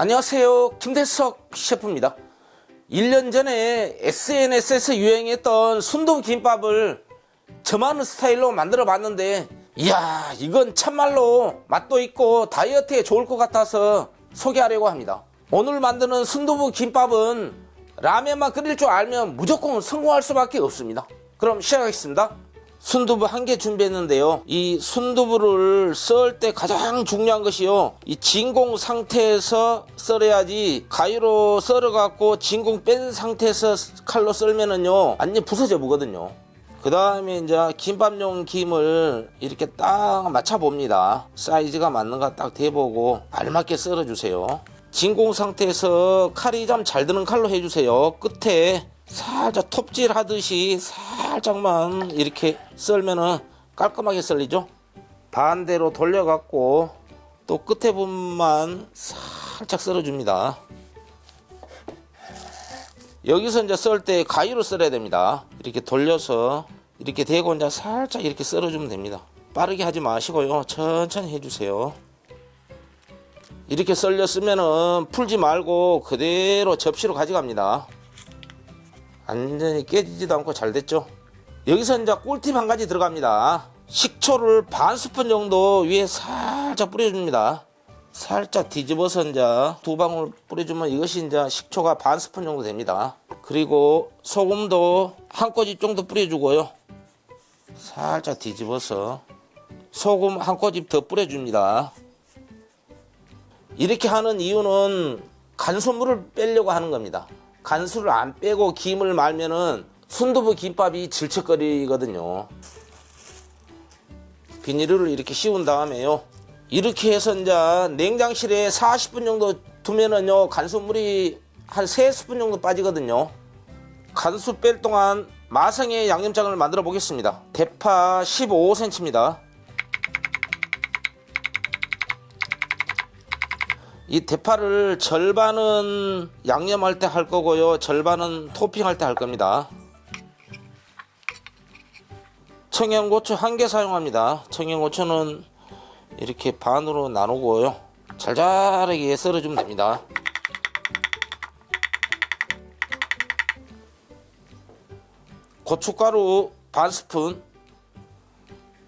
안녕하세요, 김대석 셰프입니다. 1년 전에 SNS에서 유행했던 순두부김밥을 저만의 스타일로 만들어 봤는데, 이야, 이건 참말로 맛도 있고 다이어트에 좋을 것 같아서 소개하려고 합니다. 오늘 만드는 순두부김밥은 라면만 끓일 줄 알면 무조건 성공할 수밖에 없습니다. 그럼 시작하겠습니다. 순두부 1개 준비했는데요. 이 순두부를 썰 때 가장 중요한 것이요, 이 진공 상태에서 썰어야지, 가위로 썰어 갖고 진공 뺀 상태에서 칼로 썰면은요 완전 부서져 보거든요. 그 다음에 이제 김밥용 김을 이렇게 딱 맞춰 봅니다. 사이즈가 맞는가 딱 대보고 알맞게 썰어 주세요. 진공 상태에서 칼이 좀 잘 드는 칼로 해주세요. 끝에 살짝 톱질 하듯이 살짝만 이렇게 썰면은 깔끔하게 썰리죠. 반대로 돌려 갖고 또 끝에 부분만 살짝 썰어 줍니다. 여기서 이제 썰 때 가위로 썰어야 됩니다. 이렇게 돌려서 이렇게 대고 이제 살짝 이렇게 썰어 주면 됩니다. 빠르게 하지 마시고요, 천천히 해주세요. 이렇게 썰렸으면은 풀지 말고 그대로 접시로 가져갑니다. 완전히 깨지지도 않고 잘 됐죠. 여기서 이제 꿀팁 한 가지 들어갑니다. 식초를 반 스푼 정도 위에 살짝 뿌려줍니다. 살짝 뒤집어서 이제 2방울 뿌려주면 이것이 이제 식초가 반 스푼 정도 됩니다. 그리고 소금도 한 꼬집 정도 뿌려주고요, 살짝 뒤집어서 소금 한 꼬집 더 뿌려줍니다. 이렇게 하는 이유는 간소물을 빼려고 하는 겁니다. 간수를 안 빼고 김을 말면은 순두부 김밥이 질척거리거든요. 비닐을 이렇게 씌운 다음에요, 이렇게 해서 이제 냉장실에 40분 정도 두면은요 간수물이 한 3스푼 정도 빠지거든요. 간수 뺄 동안 마성의 양념장을 만들어 보겠습니다. 대파 15cm입니다. 이 대파를 절반은 양념할 때 할 거고요, 절반은 토핑할 때 할 겁니다. 청양고추 1개 사용합니다. 청양고추는 이렇게 반으로 나누고요, 잘잘하게 썰어주면 됩니다. 고춧가루 반 스푼,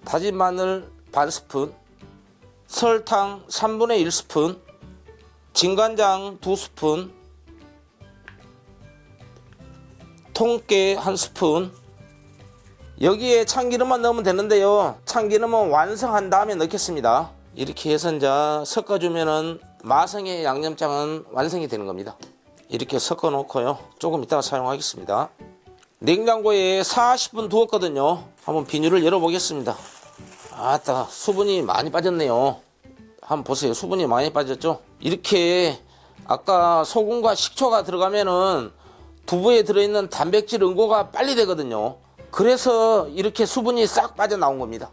다진 마늘 반 스푼, 설탕 3분의 1스푼, 진간장 2스푼, 통깨 1스푼. 여기에 참기름만 넣으면 되는데요, 참기름은 완성한 다음에 넣겠습니다. 이렇게 해서 이제 섞어주면은 마성의 양념장은 완성이 되는 겁니다. 이렇게 섞어 놓고요, 조금 이따가 사용하겠습니다. 냉장고에 40분 두었거든요. 한번 비닐을 열어 보겠습니다. 아따, 수분이 많이 빠졌네요. 한번 보세요. 수분이 많이 빠졌죠. 이렇게 아까 소금과 식초가 들어가면은 두부에 들어있는 단백질 응고가 빨리 되거든요. 그래서 이렇게 수분이 싹 빠져나온 겁니다.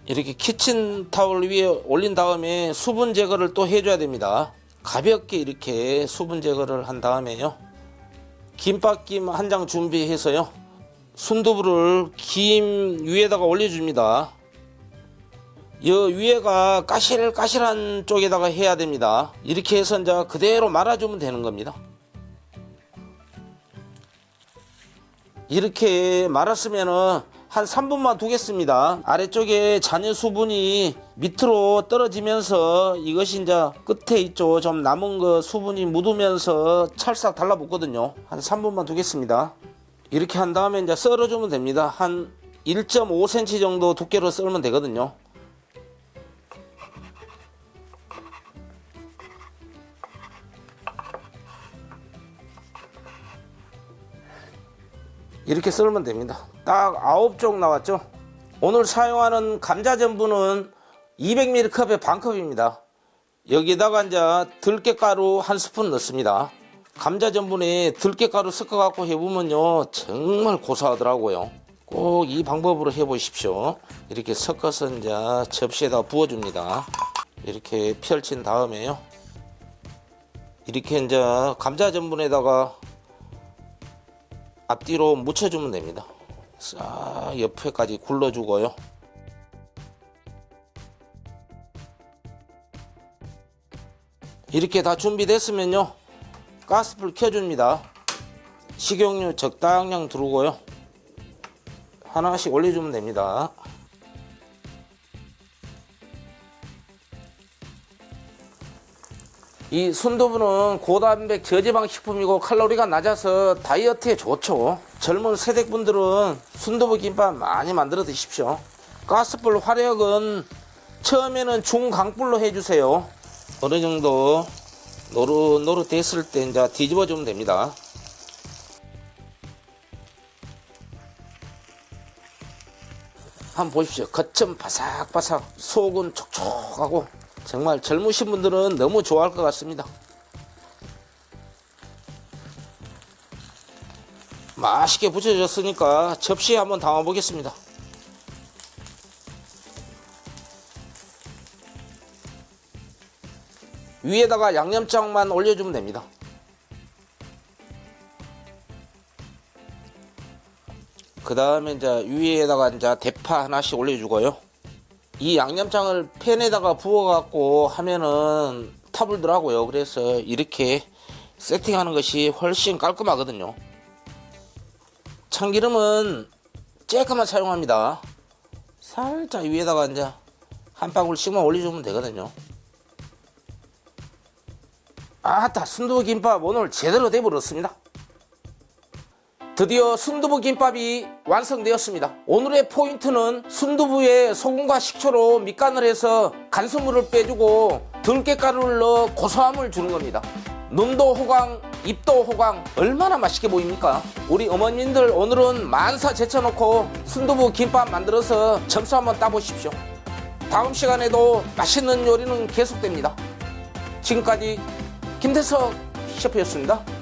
이렇게 키친타올 위에 올린 다음에 수분 제거를 또 해줘야 됩니다. 가볍게 이렇게 수분 제거를 한 다음에요, 김밥김 한 장 준비해서요, 순두부를 김 위에다가 올려줍니다. 이 위에가 까실까실한 쪽에다가 해야 됩니다. 이렇게 해서 이제 그대로 말아주면 되는 겁니다. 이렇게 말았으면은 한 3분만 두겠습니다. 아래쪽에 잔여 수분이 밑으로 떨어지면서 이것이 이제 끝에 있죠, 좀 남은 거 수분이 묻으면서 찰싹 달라붙거든요. 한 3분만 두겠습니다. 이렇게 한 다음에 이제 썰어주면 됩니다. 한 1.5cm 정도 두께로 썰면 되거든요. 이렇게 썰면 됩니다. 딱 9쪽 나왔죠. 오늘 사용하는 감자 전분은 200ml 컵에 반컵입니다. 여기다가 이제 들깨가루 1스푼 넣습니다. 감자 전분에 들깨가루 섞어 갖고 해보면요 정말 고소하더라고요. 꼭 이 방법으로 해보십시오. 이렇게 섞어서 이제 접시에다 부어줍니다. 이렇게 펼친 다음에요, 이렇게 이제 감자 전분에다가 앞뒤로 묻혀주면 됩니다. 싹 옆에까지 굴러주고요. 이렇게 다 준비됐으면요, 가스불 켜줍니다. 식용유 적당량 두르고요, 하나씩 올려주면 됩니다. 이 순두부는 고단백 저지방 식품이고 칼로리가 낮아서 다이어트에 좋죠. 젊은 세대분들은 순두부 김밥 많이 만들어 드십시오. 가스불 화력은 처음에는 중강불로 해주세요. 어느 정도 노릇노릇 됐을 때 이제 뒤집어 주면 됩니다. 한번 보십시오. 겉은 바삭바삭, 속은 촉촉하고 정말 젊으신 분들은 너무 좋아할 것 같습니다. 맛있게 부쳐졌으니까 접시에 한번 담아 보겠습니다. 위에다가 양념장만 올려주면 됩니다. 그 다음에 이제 위에다가 이제 대파 하나씩 올려주고요. 이 양념장을 팬에다가 부어갖고 하면은 타불더라고요. 그래서 이렇게 세팅하는 것이 훨씬 깔끔하거든요. 참기름은 쬐끔만 사용합니다. 살짝 위에다가 이제 한 방울씩만 올려주면 되거든요. 아따, 순두부 김밥 오늘 제대로 돼버렸습니다. 드디어 순두부 김밥이 완성되었습니다. 오늘의 포인트는 순두부에 소금과 식초로 밑간을 해서 간수물을 빼주고 들깨가루를 넣어 고소함을 주는 겁니다. 눈도 호강, 입도 호강, 얼마나 맛있게 보입니까? 우리 어머님들 오늘은 만사 제쳐놓고 순두부 김밥 만들어서 점수 한번 따보십시오. 다음 시간에도 맛있는 요리는 계속됩니다. 지금까지 김태석 셰프였습니다.